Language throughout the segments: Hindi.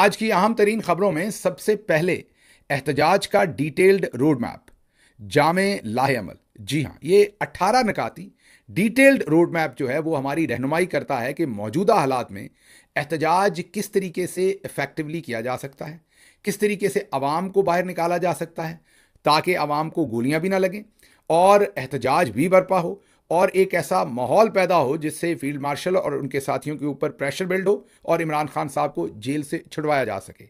आज की अहम तरीन खबरों में सबसे पहले एहतजाज का डिटेल्ड रोड मैप, जामे लाहे अमल। जी हाँ, ये 18 नकाती डिटेल्ड रोड मैप जो है वो हमारी रहनुमाई करता है कि मौजूदा हालात में एहतजाज किस तरीके से इफेक्टिवली किया जा सकता है, किस तरीके से आवाम को बाहर निकाला जा सकता है ताकि आवाम को गोलियां भी ना लगें और एहतजाज भी बर्पा हो और एक ऐसा माहौल पैदा हो जिससे फील्ड मार्शल और उनके साथियों के ऊपर प्रेशर बिल्ड हो और इमरान खान साहब को जेल से छुड़वाया जा सके।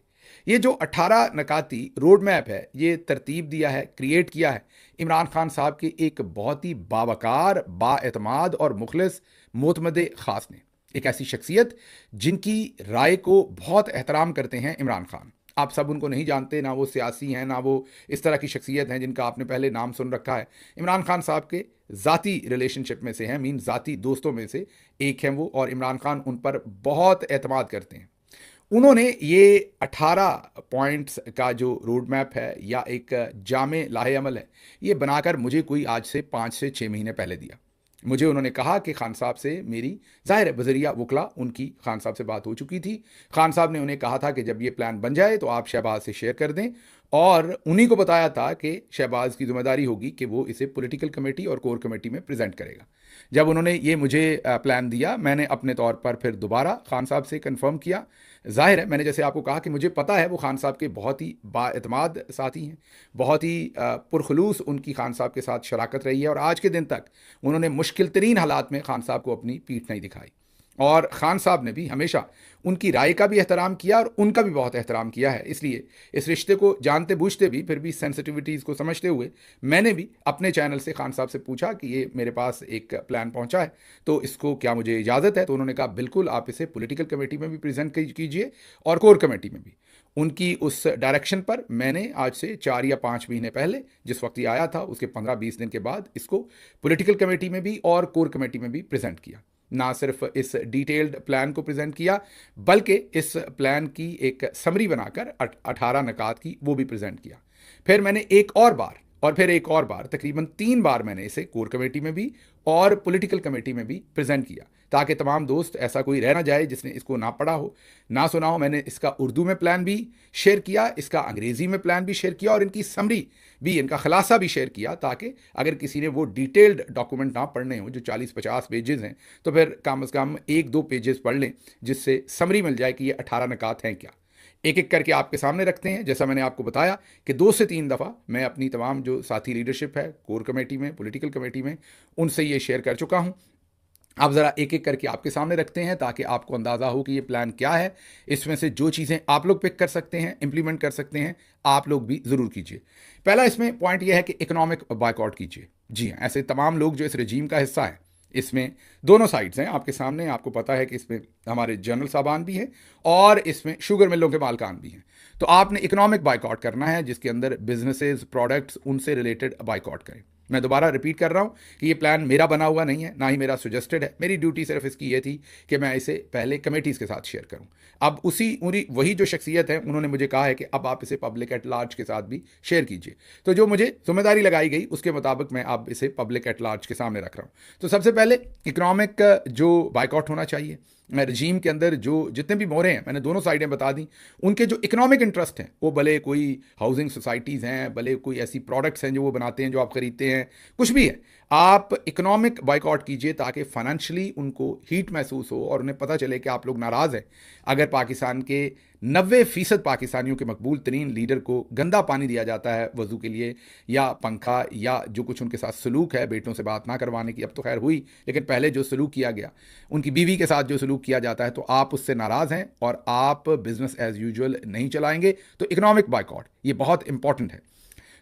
ये जो 18 नकाती रोड मैप है, ये तरतीब दिया है, क्रिएट किया है इमरान खान साहब के एक बहुत ही बावकार, बाएतमाद और मुखलिस मोतमदे खास ने। एक ऐसी शख्सियत जिनकी राय को बहुत एहतराम करते हैं इमरान खान। आप सब उनको नहीं जानते, ना वो सियासी हैं, ना वो इस तरह की शख्सियत हैं जिनका आपने पहले नाम सुन रखा है। इमरान खान साहब के ज़ाती रिलेशनशिप में से हैं, मीन ज़ाती दोस्तों में से एक हैं वो, और इमरान खान उन पर बहुत एतमाद करते हैं। उन्होंने ये 18 पॉइंट्स का जो रोड मैप है या एक जामे लाहे अमल है, ये बनाकर मुझे कोई आज से 5 से 6 महीने पहले दिया। मुझे उन्होंने कहा कि खान साहब से मेरी ज़ाहिर है बजरिया वकला उनकी खान साहब से बात हो चुकी थी। खान साहब ने उन्हें कहा था कि जब ये प्लान बन जाए तो आप शहबाज से शेयर कर दें, और उन्हीं को बताया था कि शहबाज की जिम्मेदारी होगी कि वो इसे पॉलिटिकल कमेटी और कोर कमेटी में प्रेजेंट करेगा। जब उन्होंने ये मुझे प्लान दिया, मैंने अपने तौर पर फिर दोबारा खान साहब से कंफर्म किया। ज़ाहिर है, मैंने जैसे आपको कहा कि मुझे पता है वो खान साहब के बहुत ही बाएतमाद साथी हैं, बहुत ही पुरखलूस उनकी खान साहब के साथ शराकत रही है, और आज के दिन तक उन्होंने मुश्किल तरीन हालात में खान साहब को अपनी पीठ नहीं दिखाई। और खान साहब ने भी हमेशा उनकी राय का भी एहतराम किया और उनका भी बहुत एहतराम किया है। इसलिए इस रिश्ते को जानते बूझते भी, फिर भी सेंसिटिविटीज़ को समझते हुए, मैंने भी अपने चैनल से खान साहब से पूछा कि ये मेरे पास एक प्लान पहुंचा है, तो इसको क्या मुझे इजाज़त है? तो उन्होंने कहा बिल्कुल, आप इसे पॉलिटिकल कमेटी में भी प्रेजेंट कीजिए और कोर कमेटी में भी। उनकी उस डायरेक्शन पर मैंने आज से 4 या 5 महीने पहले, जिस वक्त ये आया था उसके 15-20 दिन के बाद, इसको पॉलिटिकल कमेटी में भी और कोर कमेटी में भी प्रेजेंट किया। ना सिर्फ इस डिटेल्ड प्लान को प्रेजेंट किया, बल्कि इस प्लान की एक समरी बनाकर 18 नकात की वो भी प्रेजेंट किया। फिर मैंने एक और बार और फिर एक और बार, तकरीबन 3 बार मैंने इसे कोर कमेटी में भी और पॉलिटिकल कमेटी में भी प्रेजेंट किया, ताकि तमाम दोस्त, ऐसा कोई रह ना जाए जिसने इसको ना पढ़ा हो, ना सुना हो। मैंने इसका उर्दू में प्लान भी शेयर किया, इसका अंग्रेज़ी में प्लान भी शेयर किया, और इनकी समरी भी, इनका खुलासा भी शेयर किया, ताकि अगर किसी ने वो डिटेल्ड डॉक्यूमेंट ना पढ़ने हो जो 40-50 पेजेस हैं, तो फिर कम से कम 1-2 पेजेस पढ़ लें, जिससे समरी मिल जाए कि ये 18 नकात हैं क्या। एक एक करके आपके सामने रखते हैं। जैसा मैंने आपको बताया कि 2 से 3 दफ़ा मैं अपनी तमाम जो साथी लीडरशिप है, कोर कमेटी में, पॉलिटिकल कमेटी में, उनसे ये शेयर कर चुका हूँ। अब ज़रा एक एक करके आपके सामने रखते हैं ताकि आपको अंदाज़ा हो कि ये प्लान क्या है। इसमें से जो चीज़ें आप लोग पिक कर सकते हैं, इंप्लीमेंट कर सकते हैं, आप लोग भी ज़रूर कीजिए। पहला इसमें पॉइंट ये है कि इकोनॉमिक बायकॉट कीजिए। जी हाँ, ऐसे तमाम लोग जो इस रजीम का हिस्सा है, इसमें दोनों साइड्स हैं आपके सामने। आपको पता है कि इसमें हमारे जनरल साहबान भी हैं और इसमें शुगर मिलों के मालकान भी हैं। तो आपने इकोनॉमिक बायकॉट करना है, जिसके अंदर बिजनेसेस, प्रोडक्ट्स, उनसे रिलेटेड बायकॉट करें। मैं दोबारा रिपीट कर रहा हूँ कि ये प्लान मेरा बना हुआ नहीं है, ना ही मेरा सजेस्टेड है। मेरी ड्यूटी सिर्फ इसकी ये थी कि मैं इसे पहले कमेटीज़ के साथ शेयर करूँ। अब वही जो शख्सियत है, उन्होंने मुझे कहा है कि अब आप इसे पब्लिक एट लार्ज के साथ भी शेयर कीजिए। तो जो मुझे जिम्मेदारी लगाई गई उसके मुताबिक मैं अब इसे पब्लिक एट लार्ज के सामने रख रहा हूँ। तो सबसे पहले इकोनॉमिक जो बायकॉट होना चाहिए, रजीम के अंदर जो जितने भी मोहरे हैं, मैंने दोनों साइडें बता दी, उनके जो इकोनॉमिक इंटरेस्ट हैं, वो भले कोई हाउसिंग सोसाइटीज़ हैं, भले कोई ऐसी प्रोडक्ट्स हैं जो वो बनाते हैं, जो आप ख़रीदते हैं, कुछ भी है, आप इकोनॉमिक बायकॉट कीजिए ताकि फाइनेंशियली उनको हीट महसूस हो और उन्हें पता चले कि आप लोग नाराज़ हैं। अगर पाकिस्तान के 90% पाकिस्तानियों के मकबूल तरीन लीडर को गंदा पानी दिया जाता है वज़ू के लिए, या पंखा, या जो कुछ उनके साथ सलूक है, बेटों से बात ना करवाने की, अब तो खैर हुई, लेकिन पहले जो सलूक किया गया, उनकी बीवी के साथ जो सलूक किया जाता है, तो आप उससे नाराज़ हैं और आप बिजनेस एज यूजुअल नहीं चलाएंगे। तो इकोनॉमिक बायकॉट ये बहुत इंपॉर्टेंट है।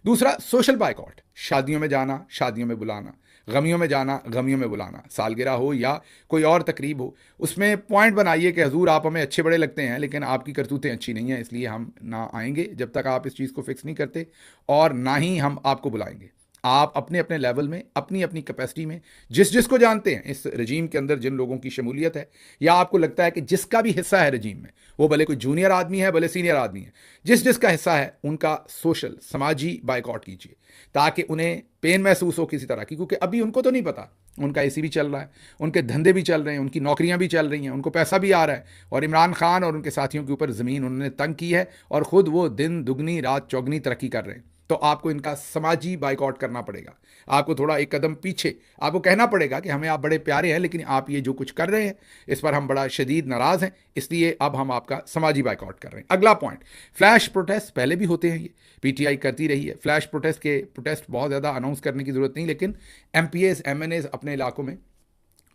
दूसरा, सोशल बायकॉट। शादियों में जाना, शादियों में बुलाना, गमियों में जाना, गमियों में बुलाना, सालगिरह हो या कोई और तकरीब हो, उसमें पॉइंट बनाइए कि हजूर आप हमें अच्छे बड़े लगते हैं, लेकिन आपकी करतूतें अच्छी नहीं हैं, इसलिए हम ना आएंगे जब तक आप इस चीज़ को फिक्स नहीं करते, और ना ही हम आपको बुलाएंगे। आप अपने अपने लेवल में, अपनी अपनी कैपेसिटी में, जिस जिसको जानते हैं इस रजीम के अंदर जिन लोगों की शमूलियत है, या आपको लगता है कि जिसका भी हिस्सा है रजीम में, वो भले कोई जूनियर आदमी है भले सीनियर आदमी है, जिस जिसका हिस्सा है उनका सोशल समाजी बाइकआउट कीजिए, ताकि उन्हें पेन महसूस हो किसी तरह की, क्योंकि अभी उनको तो नहीं पता, उनका एसी भी चल रहा है, उनके धंधे भी चल रहे हैं, उनकी नौकरियां भी चल रही हैं, उनको पैसा भी आ रहा है, और इमरान खान और उनके साथियों के ऊपर ज़मीन उन्होंने तंग की है और ख़ुद वो दिन दुगनी रात चौगनी तरक्की कर रहे हैं। तो आपको इनका समाजी बाइकआउट करना पड़ेगा, आपको थोड़ा एक कदम पीछे, आपको कहना पड़ेगा कि हमें आप बड़े प्यारे हैं, लेकिन आप ये जो कुछ कर रहे हैं इस पर हम बड़ा शदीद नाराज़ हैं, इसलिए अब हम आपका समाजी बाइकआउट कर रहे हैं। अगला पॉइंट, फ्लैश प्रोटेस्ट पहले भी होते हैं, ये पीटीआई करती रही है। फ्लैश प्रोटेस्ट बहुत ज़्यादा अनाउंस करने की ज़रूरत नहीं, लेकिन एमपीएस एमएनएस अपने इलाकों में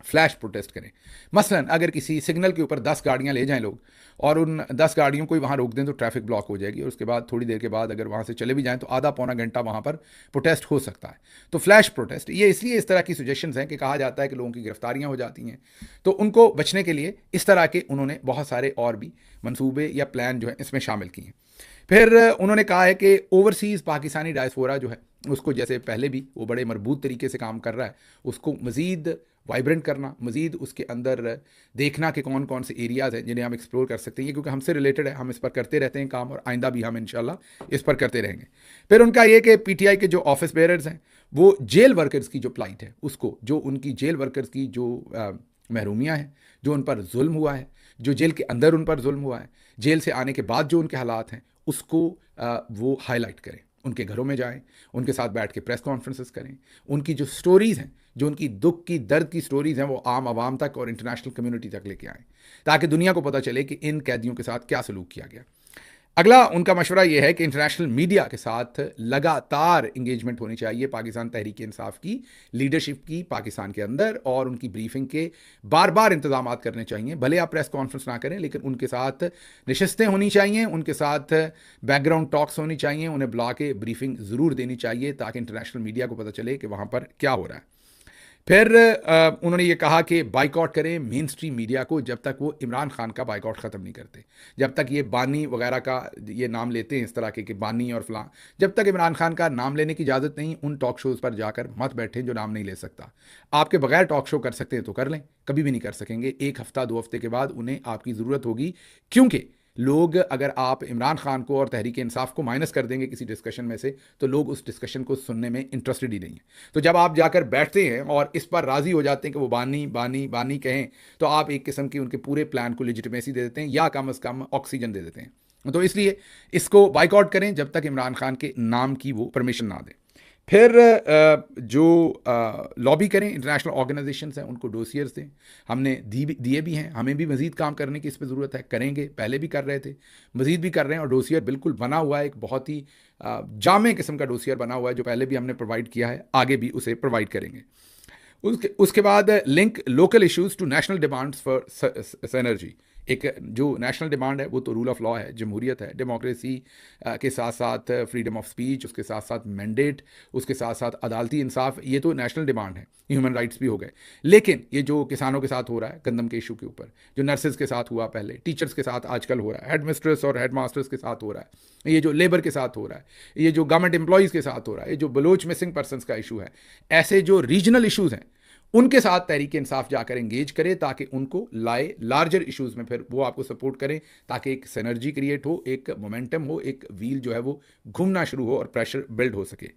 फ्लैश प्रोटेस्ट करें। मसलन अगर किसी सिग्नल के ऊपर 10 गाड़ियां ले जाएं लोग, और उन 10 गाड़ियों को ही वहां रोक दें तो ट्रैफिक ब्लॉक हो जाएगी, और उसके बाद थोड़ी देर के बाद अगर वहां से चले भी जाएं तो आधा पौना घंटा वहां पर प्रोटेस्ट हो सकता है। तो फ्लैश प्रोटेस्ट ये इसलिए इस तरह की सजेशंस हैं कि कहा जाता है कि लोगों की गिरफ्तारियां हो जाती हैं, तो उनको बचने के लिए इस तरह के उन्होंने बहुत सारे और भी मंसूबे या प्लान जो है इसमें शामिल किए हैं। फिर उन्होंने कहा है कि ओवरसीज़ पाकिस्तानी डायस्पोरा जो है उसको, जैसे पहले भी वो बड़े मजबूत तरीके से काम कर रहा है, उसको मज़ीद वाइब्रेंट करना, मज़ीद उसके अंदर देखना कि कौन कौन से एरियाज़ हैं जिन्हें हम एक्सप्लोर कर सकते हैं, क्योंकि हमसे रिलेटेड है, हम इस पर करते रहते हैं काम, और आइंदा भी हम इंशाल्लाह इस पर करते रहेंगे। फिर उनका ये कि पीटीआई के जो ऑफिस बेयरर्स हैं वो जेल वर्कर्स की जो प्लाइट है उसको, जो उनकी जेल वर्कर्स की जो महरूमियाँ हैं, जो उन पर जुल्म हुआ है, जो जेल के अंदर उन पर जुल्म हुआ है, जेल से आने के बाद जो उनके हालात हैं, उसको वो हाईलाइट करें, उनके घरों में जाएं, उनके साथ बैठ के प्रेस कॉन्फ्रेंसेस करें, उनकी जो स्टोरीज़ हैं, जो उनकी दुख की दर्द की स्टोरीज़ हैं, वो आम आवाम तक और इंटरनेशनल कम्युनिटी तक लेके आएँ, ताकि दुनिया को पता चले कि इन कैदियों के साथ क्या सलूक किया गया। अगला उनका मशवरा यह है कि इंटरनेशनल मीडिया के साथ लगातार इंगेजमेंट होनी चाहिए पाकिस्तान तहरीक इंसाफ की लीडरशिप की पाकिस्तान के अंदर, और उनकी ब्रीफिंग के बार बार इंतजाम करने चाहिए। भले आप प्रेस कॉन्फ्रेंस ना करें, लेकिन उनके साथ नशस्तें होनी चाहिए, उनके साथ बैकग्राउंड टॉक्स होनी चाहिए, उन्हें बुला के ब्रीफिंग ज़रूर देनी चाहिए ताकि इंटरनेशनल मीडिया को पता चले कि वहाँ पर क्या हो रहा है। फिर उन्होंने ये कहा कि बाइकआउट करें मेन स्ट्रीम मीडिया को जब तक वो इमरान खान का बाइकआउट ख़त्म नहीं करते, जब तक ये बानी वगैरह का ये नाम लेते हैं इस तरह के कि बानी और फलां, जब तक इमरान खान का नाम लेने की इजाज़त नहीं, उन टॉक शोज़ पर जाकर मत बैठें जो नाम नहीं ले सकता। आपके बगैर टॉक शो कर सकते हैं तो कर लें, कभी भी नहीं कर सकेंगे। एक हफ़्ता 2 हफ्ते के बाद उन्हें आपकी ज़रूरत होगी, क्योंकि लोग, अगर आप इमरान खान को और तहरीक इंसाफ को माइनस कर देंगे किसी डिस्कशन में से, तो लोग उस डिस्कशन को सुनने में इंटरेस्टेड ही नहीं है। तो जब आप जाकर बैठते हैं और इस पर राज़ी हो जाते हैं कि वो बानी बानी बानी कहें, तो आप एक किस्म की उनके पूरे प्लान को लेजिटिमेसी दे देते हैं, या कम अज़ कम ऑक्सीजन दे देते हैं। तो इसलिए इसको बाइकआउट करें जब तक इमरान खान के नाम की वो परमिशन ना दें। फिर जो लॉबी करें, इंटरनेशनल ऑर्गेनाइजेशंस हैं उनको डोसियर्स दें, हमने दिए भी हैं, हमें भी मज़ीद काम करने की इस पर ज़रूरत है, करेंगे, पहले भी कर रहे थे, मज़ीद भी कर रहे हैं, और डोसियर बिल्कुल बना हुआ है, एक बहुत ही जामे किस्म का डोसियर बना हुआ है जो पहले भी हमने प्रोवाइड किया है, आगे भी उसे प्रोवाइड करेंगे। उसके बाद link local issues to national demands for synergy. एक जो नेशनल डिमांड है वो तो रूल ऑफ लॉ है, जमहूरियत है, डेमोक्रेसी के साथ साथ फ्रीडम ऑफ स्पीच, उसके साथ साथ मैंडेट, उसके साथ साथ अदालती इंसाफ, ये तो नेशनल डिमांड है, ह्यूमन राइट्स भी हो गए। लेकिन ये जो किसानों के साथ हो रहा है गंदम के इशू के ऊपर, जो नर्सेज के साथ हुआ पहले, टीचर्स के साथ आजकल हो रहा है, हेड मिस्ट्रेस और हेड मास्टर्स के साथ हो रहा है, ये जो लेबर के साथ हो रहा है, ये जो गवर्नमेंट एम्प्लॉयज़ के साथ हो रहा है, ये जो बलोच मिसिंग पर्सनस का इशू है, ऐसे जो रीजनल इशूज़ हैं उनके साथ तहरीक इंसाफ जाकर एंगेज करें ताकि उनको लाए लार्जर इश्यूज़ में, फिर वो आपको सपोर्ट करें ताकि एक सिनर्जी क्रिएट हो, एक मोमेंटम हो, एक व्हील जो है वो घूमना शुरू हो और प्रेशर बिल्ड हो सके।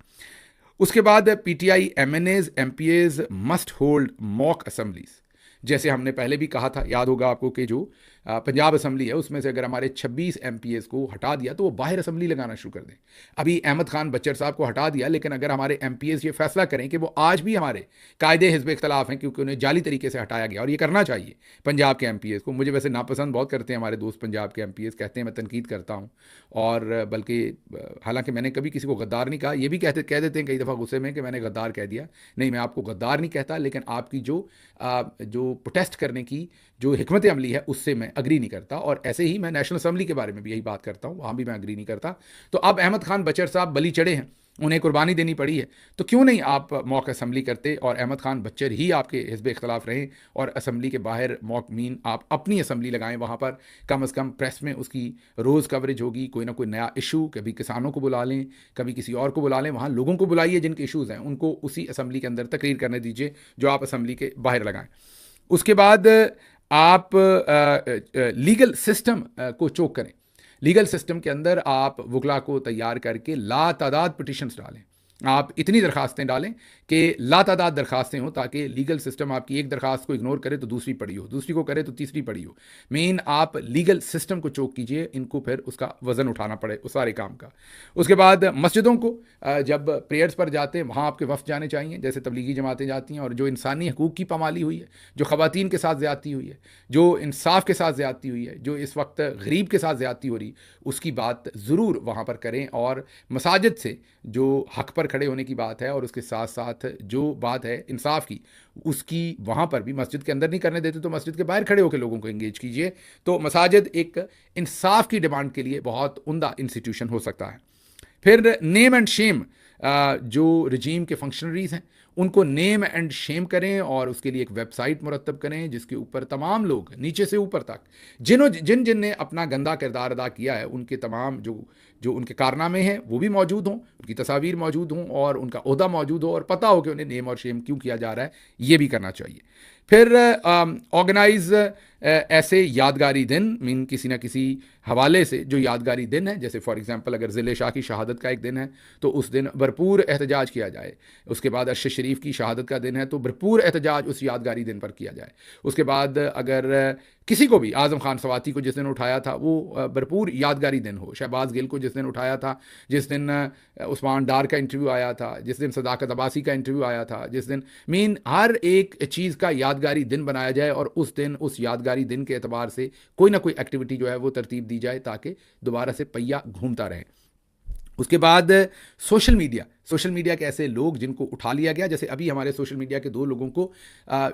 उसके बाद PTI MNAs MPAs must hold mock assemblies, जैसे हमने पहले भी कहा था, याद होगा आपको कि जो पंजाब असम्बली है उसमें से अगर हमारे 26 एमपीएस को हटा दिया तो वो बाहर असम्बली लगाना शुरू कर दें। अभी अहमद खान बच्चर साहब को हटा दिया, लेकिन अगर हमारे एमपीएस ये फैसला करें कि वो आज भी हमारे कायदे हिज़्ब इख्तलाफ हैं क्योंकि उन्हें जाली तरीके से हटाया गया, और ये करना चाहिए पंजाब के एमपीएस को। मुझे वैसे नापसंद बहुत करते हैं हमारे दोस्त पंजाब के एमपीएस, कहते हैं मैं तनकीद करता हूँ, और बल्कि हालांकि मैंने कभी किसी को गद्दार नहीं कहा, ये भी कह देते हैं कई दफ़ा गुस्से में कि मैंने गद्दार कह दिया। नहीं, मैं आपको गद्दार नहीं कहता, लेकिन आपकी जो प्रोटेस्ट करने की जो हिकमत अमली है उससे मैं अग्री नहीं करता, और ऐसे ही मैं नेशनल असम्बली के बारे में भी यही बात करता हूँ, वहाँ भी मैं अग्री नहीं करता। तो अब अहमद खान बचर साहब बली चढ़े हैं, उन्हें कुर्बानी देनी पड़ी है, तो क्यों नहीं आप मॉक असम्बली करते और अहमद खान बच्चर ही आपके हिज़्ब इख्तलाफ रहें और असम्बली के बाहर मॉक मीन आप अपनी असम्बली लगाएं, वहाँ पर कम से कम प्रेस में उसकी रोज़ कवरेज होगी, कोई ना कोई नया इशू, कभी किसानों को बुला लें, कभी किसी और को बुला लें, वहाँ लोगों को बुलाइए जिनके इशूज़ हैं, उनको उसी असम्बली के अंदर तकरीर करने दीजिए जो आप असम्बली के बाहर लगाएं। उसके बाद आप लीगल सिस्टम को चोक करें। लीगल सिस्टम के अंदर आप वकला को तैयार करके लातादाद पिटिशन्स डालें, आप इतनी दरखास्तें डालें कि लातादाद दरखास्तें हों, ताकि लीगल सिस्टम आपकी एक दरखास्त को इग्नोर करे तो दूसरी पड़ी हो, दूसरी को करे तो तीसरी पड़ी हो। मेन आप लीगल सिस्टम को चोक कीजिए, इनको फिर उसका वज़न उठाना पड़े उस सारे काम का। उसके बाद मस्जिदों को जब प्रेयर्स पर जाते हैं वहाँ आपके वफ़द जाने चाहिए, जैसे तबलीगी जमातें जाती हैं, और जो इंसानी हकूक़ की पामाली हुई है, जो ख़वातीन के साथ ज़्यादती हुई है, जो इंसाफ के साथ ज़्यादती हुई है, जो इस वक्त गरीब के साथ ज़्यादती हो रही, उसकी बात ज़रूर वहाँ पर करें। और मसाजिद से जो हक पर खड़े होने की बात है और उसके साथ साथ जो बात है इंसाफ की, उसकी वहाँ पर भी, मस्जिद के अंदर नहीं करने देते तो मस्जिद के बाहर खड़े होकर लोगों को एंगेज कीजिए। तो मसाजिद एक इंसाफ की डिमांड के लिए बहुत उम्दा इंस्टीट्यूशन हो सकता है। फिर नेम एंड शेम, जो रजीम के फंक्शनरीज़ हैं उनको नेम एंड शेम करें और उसके लिए एक वेबसाइट मुरतब करें जिसके ऊपर तमाम लोग नीचे से ऊपर तक जिन ने अपना गंदा किरदार अदा किया है, उनके तमाम जो उनके कारनामे हैं वो भी मौजूद हों, उनकी तस्वीर मौजूद हों और उनका ओहदा मौजूद हो और पता हो कि उन्हें नेम और शेम क्यों किया जा रहा है, ये भी करना चाहिए। फिर ऑर्गेनाइज ऐसे यादगारी दिन, मीन किसी ना किसी हवाले से जो यादगारी दिन है, जैसे फॉर एग्जांपल अगर ज़िले शाह की शहादत का एक दिन है तो उस दिन भरपूर एहतजाज किया जाए। उसके बाद अरशद शरीफ की शहादत का दिन है तो भरपूर एहतजाज उस यादगारी दिन पर किया जाए। उसके बाद अगर किसी को भी, आज़म खान सवाती को जिस दिन उठाया था वो भरपूर यादगारी दिन हो, शहबाज गिल को जिस दिन उठाया था, जिस दिन उस्मान डार का इंटरव्यू आया था, जिस दिन सदाकत अब्बासी का इंटरव्यू आया था, जिस दिन मीन हर एक चीज़ का यादगारी दिन बनाया जाए और उस दिन उस यादगारी दिन के एतबार से कोई ना कोई एक्टिविटी जो है वो तरतीब दी जाए ताकि दोबारा से पहिया घूमता रहे। उसके बाद सोशल मीडिया के ऐसे लोग जिनको उठा लिया गया, जैसे अभी हमारे सोशल मीडिया के 2 लोगों को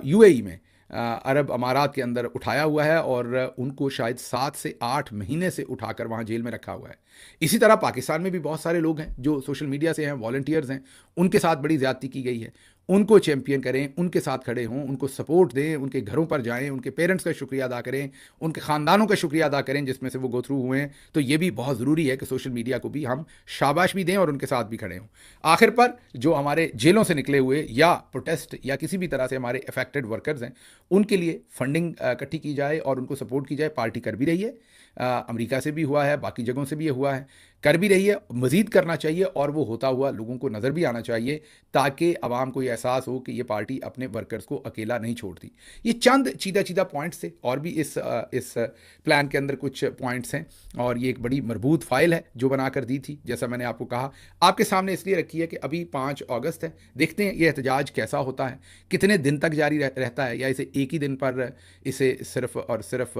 यूएई में, अरब अमारात के अंदर उठाया हुआ है और उनको शायद 7 से 8 महीने से उठाकर वहाँ जेल में रखा हुआ है। इसी तरह पाकिस्तान में भी बहुत सारे लोग हैं जो सोशल मीडिया से हैं, वॉलंटियर्स हैं, उनके साथ बड़ी ज़्यादती की गई है। उनको चैम्पियन करें, उनके साथ खड़े हों, उनको सपोर्ट दें, उनके घरों पर जाएं, उनके पेरेंट्स का शुक्रिया अदा करें, उनके ख़ानदानों का शुक्रिया अदा करें जिसमें से वो गो थ्रू हुए हैं। तो ये भी बहुत ज़रूरी है कि सोशल मीडिया को भी हम शाबाश भी दें और उनके साथ भी खड़े हों। आखिर पर जो हमारे जेलों से निकले हुए या प्रोटेस्ट या किसी भी तरह से हमारे अफेक्टेड वर्कर्स हैं, उनके लिए फंडिंग इकट्ठी की जाए और उनको सपोर्ट की जाए। पार्टी कर भी रही है, अमेरिका से भी हुआ है, बाकी जगहों से भी ये हुआ है, कर भी रही है, मज़ीद करना चाहिए और वो होता हुआ लोगों को नज़र भी आना चाहिए ताकि आवाम को ये एहसास हो कि ये पार्टी अपने वर्कर्स को अकेला नहीं छोड़ती। ये चंद चीदा पॉइंट्स थे और भी इस प्लान के अंदर कुछ पॉइंट्स हैं और ये एक बड़ी मरबूत फाइल है जो बनाकर दी थी। जैसा मैंने आपको कहा, आपके सामने इसलिए रखी है कि अभी 5 अगस्त है, देखते हैं ये एहतजाज कैसा होता है, कितने दिन तक जारी रहता है या इसे एक ही दिन पर इसे सिर्फ और सिर्फ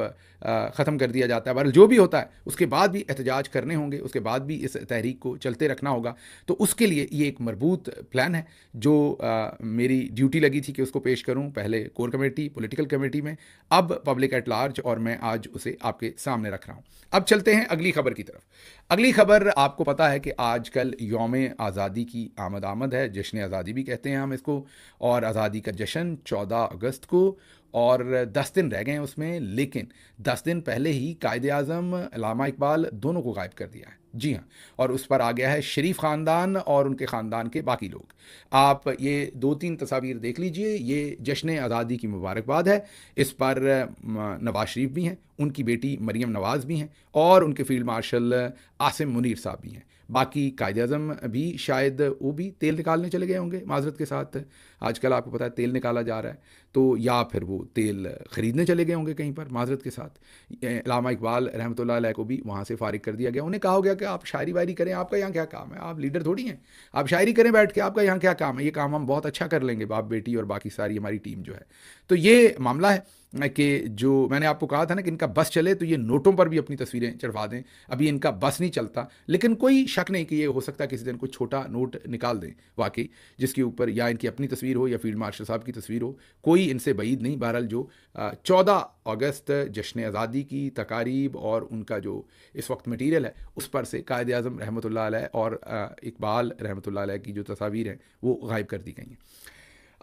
ख़त्म कर दिया जाता है। बहरहाल जो भी होता है उसके बाद भी एहतजाज करने होंगे, उसके बाद भी इस तहरीक को चलते रखना होगा। तो उसके लिए ये एक मरबूत प्लान है जो मेरी ड्यूटी लगी थी कि उसको पेश करूं, पहले कोर कमेटी, पॉलिटिकल कमेटी में, अब पब्लिक एट लार्ज, और मैं आज उसे आपके सामने रख रहा हूं। अब चलते हैं अगली खबर की तरफ। अगली खबर, आपको पता है कि आजकल यौम आज़ादी की आमद है, जश्न आज़ादी भी कहते हैं हम इसको, और आज़ादी का जश्न 14 अगस्त को, और 10 दिन रह गए हैं उसमें, लेकिन 10 दिन पहले ही कायदे आज़म, अल्लामा इकबाल दोनों को गायब कर दिया है। जी हाँ, और उस पर आ गया है शरीफ ख़ानदान और उनके ख़ानदान के बाकी लोग। आप ये 2-3 तस्वीर देख लीजिए, ये जश्न आज़ादी की मुबारकबाद है। इस पर नवाज शरीफ भी हैं, उनकी बेटी मरीम नवाज़ भी हैं और उनके फील्ड मार्शल आसिम मुनीर साहब भी हैं। बाकी कायदे आज़म भी शायद वो भी तेल निकालने चले गए होंगे माजरत के साथ, आजकल आपको पता है तेल निकाला जा रहा है, तो या फिर वो तेल ख़रीदने चले गए होंगे कहीं पर माजरत के साथ। अल्लामा इकबाल रहमतुल्लाह अलैह को भी वहाँ से फ़ारिग कर दिया गया। उन्हें कहा हो गया कि आप शायरी वायरी करें, आपका यहाँ क्या काम है, आप लीडर थोड़ी हैं, आप शायरी करें बैठ के, आपका यहाँ क्या काम है, ये काम हम बहुत अच्छा कर लेंगे, बाप बेटी और बाकी सारी हमारी टीम जो है। तो ये मामला है। कि जो मैंने आपको कहा था ना कि इनका बस चले तो ये नोटों पर भी अपनी तस्वीरें चढ़वा दें। अभी इनका बस नहीं चलता, लेकिन कोई शक नहीं कि ये हो सकता है किसी दिन कोई छोटा नोट निकाल दें वाकई, जिसके ऊपर या इनकी अपनी तस्वीर हो या फील्ड मार्शल साहब की तस्वीर हो। कोई इनसे बईद नहीं। बहरहाल जो 14 अगस्त जश्न आज़ादी की तकारीब और उनका जो इस वक्त मटीरियल है उस पर से कायद आज़म रहमतुल्लाह अलैह और इकबाल रहमतुल्लाह अलैह की जो तस्वीर हैं वो गायब कर दी गई हैं।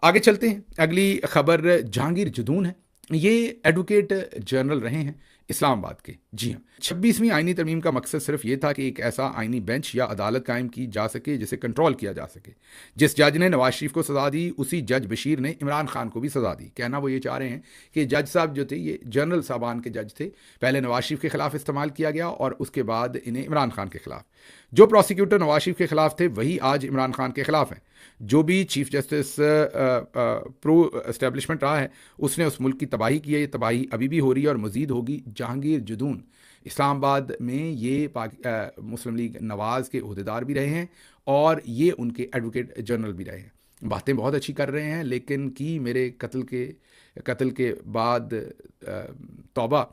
आगे चलते हैं। अगली खबर जहांगीर जदून है। ये एडवोकेट जनरल रहे हैं इस्लामाबाद के। जी हाँ, 26वीं आईनी तरमीम का मकसद सिर्फ ये था कि एक ऐसा आईनी बेंच या अदालत कायम की जा सके जिसे कंट्रोल किया जा सके। जिस जज ने नवाज शरीफ को सज़ा दी उसी जज बशीर ने इमरान खान को भी सज़ा दी। कहना वो ये चाह रहे हैं कि जज साहब जो थे ये जनरल साहबान के जज थे। पहले नवाज शरीफ के खिलाफ इस्तेमाल किया गया और उसके बाद इन्हें इमरान खान के खिलाफ। जो प्रोसिक्यूटर नवाज शरीफ के खिलाफ थे वही आज इमरान खान के खिलाफ हैं। जो भी चीफ जस्टिस प्रो एस्टेब्लिशमेंट रहा है उसने उस मुल्क की तबाही की है। ये तबाही अभी भी हो रही है और मज़ीद होगी। जहांगीर जदून इस्लामाबाद में ये मुस्लिम लीग नवाज़ के अहदेदार भी रहे हैं और ये उनके एडवोकेट जनरल भी रहे हैं। बातें बहुत अच्छी कर रहे हैं, लेकिन की मेरे कत्ल के बाद तौबा,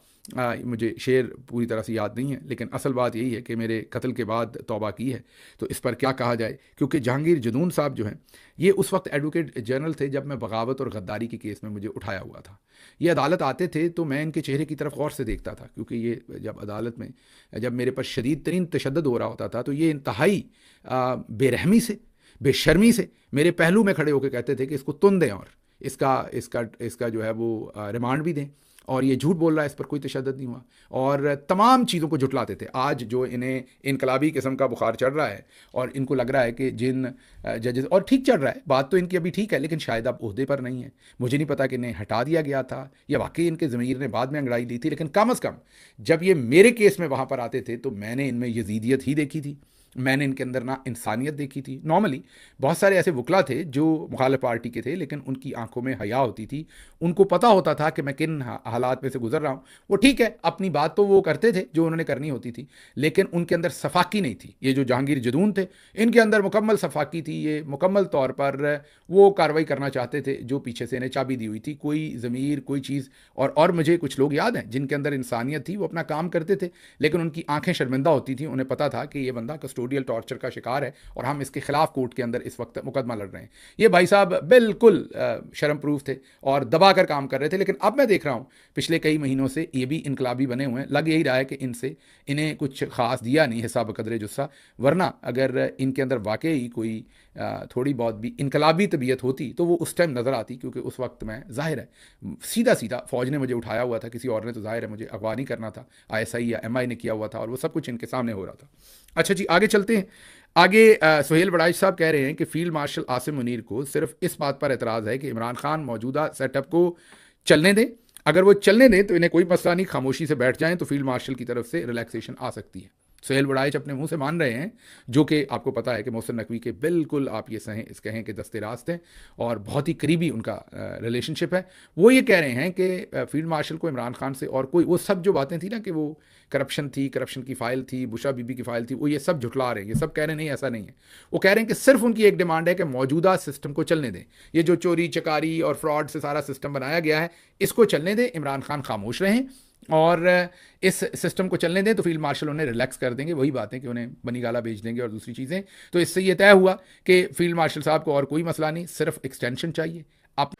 मुझे शेर पूरी तरह से याद नहीं है, लेकिन असल बात यही है कि मेरे कत्ल के बाद तौबा की है। तो इस पर क्या कहा जाए, क्योंकि जहांगीर जदून साहब जो हैं ये उस वक्त एडवोकेट जनरल थे जब मैं बगावत और गद्दारी के केस में मुझे उठाया हुआ था। ये अदालत आते थे तो मैं इनके चेहरे की तरफ गौर से देखता था, क्योंकि ये जब अदालत में जब मेरे पर शदीद तरीन तशद्दुद हो रहा होता था तो ये इंतहाई बेरहमी से, बेशर्मी से मेरे पहलू में खड़े होकर कहते थे कि इसको तुन दें और इसका जो है वो रिमांड भी दें, और ये झूठ बोल रहा है, इस पर कोई तशद्दुद नहीं हुआ, और तमाम चीज़ों को जुटलाते थे। आज जो इन्हें इनकलाबी किस्म का बुखार चढ़ रहा है और इनको लग रहा है कि जिन जजेस, और ठीक चढ़ रहा है, बात तो इनकी अभी ठीक है, लेकिन शायद अब ओहदे पर नहीं है। मुझे नहीं पता कि इन्हें हटा दिया गया था या वाकई इनके ज़मीर ने बाद में अंगड़ाई ली थी, लेकिन कम अज़ कम जब ये मेरे केस में वहाँ पर आते थे तो मैंने इनमें यजीदियत ही देखी थी। मैंने इनके अंदर ना इंसानियत देखी थी। नॉर्मली बहुत सारे ऐसे वकला थे जो मुखालिफ पार्टी के थे, लेकिन उनकी आंखों में हया होती थी, उनको पता होता था कि मैं किन हालात में से गुजर रहा हूँ। वो ठीक है, अपनी बात तो वो करते थे जो उन्होंने करनी होती थी, लेकिन उनके अंदर सफाकी नहीं थी। ये जो जहांगीर जदून थे इनके अंदर मुकम्मल सफाकी थी। ये मुकम्मल तौर पर वो कार्रवाई करना चाहते थे जो पीछे से इन्हें चाबी दी हुई थी। कोई ज़मीर, कोई चीज़, और मुझे कुछ लोग याद हैं जिनके अंदर इंसानियत थी, वो अपना काम करते थे, लेकिन उनकी आंखें शर्मिंदा होती थी। उन्हें पता था कि ये बंदा कस्टोडियल टॉर्चर का शिकार है और हम इसके खिलाफ कोर्ट के अंदर इस वक्त मुकदमा लड़ रहे हैं। ये भाई साहब बिल्कुल शर्म प्रूफ थे और दबा कर काम कर रहे थे। लेकिन अब मैं देख रहा हूँ पिछले कई महीनों से ये भी इनकलाबी बने हुए हैं। लग यही रहा है कि इन्हें कुछ खास दिया नहीं हिसाब कदरे जुस्सा, वरना अगर इनके अंदर वाकई कोई थोड़ी बहुत भी इनकलाबी तबीयत होती तो वो उस टाइम नज़र आती, क्योंकि उस वक्त मैं जाहिर है सीधा सीधा फ़ौज ने मुझे उठाया हुआ था, किसी और ने तो जाहिर है मुझे अगवा नहीं करना था, ISI या MI ने किया हुआ था, और वो सब कुछ इनके सामने हो रहा था। अच्छा जी, आगे चलते हैं। आगे सुहेल बड़ाइश साहब कह रहे हैं कि फील्ड मार्शल आसिम मुनीर को सिर्फ इस बात पर एतराज़ है कि इमरान खान मौजूदा सेटअप को चलने दें। अगर वो चलने दें तो इन्हें कोई मसला नहीं, खामोशी से बैठ जाएं तो फील्ड मार्शल की तरफ से रिलैक्सेशन आ सकती है। सुहेल बड़ाइच अपने मुंह से मान रहे हैं, जो कि आपको पता है कि मोहसिन नकवी के बिल्कुल आप ये कहें कि दस्ते रास्त हैं और बहुत ही करीबी उनका रिलेशनशिप है। वो ये कह रहे हैं कि फील्ड मार्शल को इमरान खान से और कोई, वो सब जो बातें थी ना कि वो करप्शन थी, करप्शन की फ़ाइल थी, बुशा बीबी की फ़ाइल थी, वो ये सब झुटला रहे हैं। ये सब कह रहे हैं नहीं ऐसा नहीं है। वो कह रहे हैं कि सिर्फ उनकी एक डिमांड है कि मौजूदा सिस्टम को चलने दें। ये जो चोरी चकारी और फ्रॉड से सारा सिस्टम बनाया गया है इसको चलने दें, इमरान खान खामोश रहें और इस सिस्टम को चलने दें तो फील्ड मार्शल उन्हें रिलैक्स कर देंगे। वही बातें कि उन्हें बनी गाला भेज देंगे और दूसरी चीज़ें। तो इससे ये तय हुआ कि फील्ड मार्शल साहब को और कोई मसला नहीं, सिर्फ एक्सटेंशन चाहिए। आप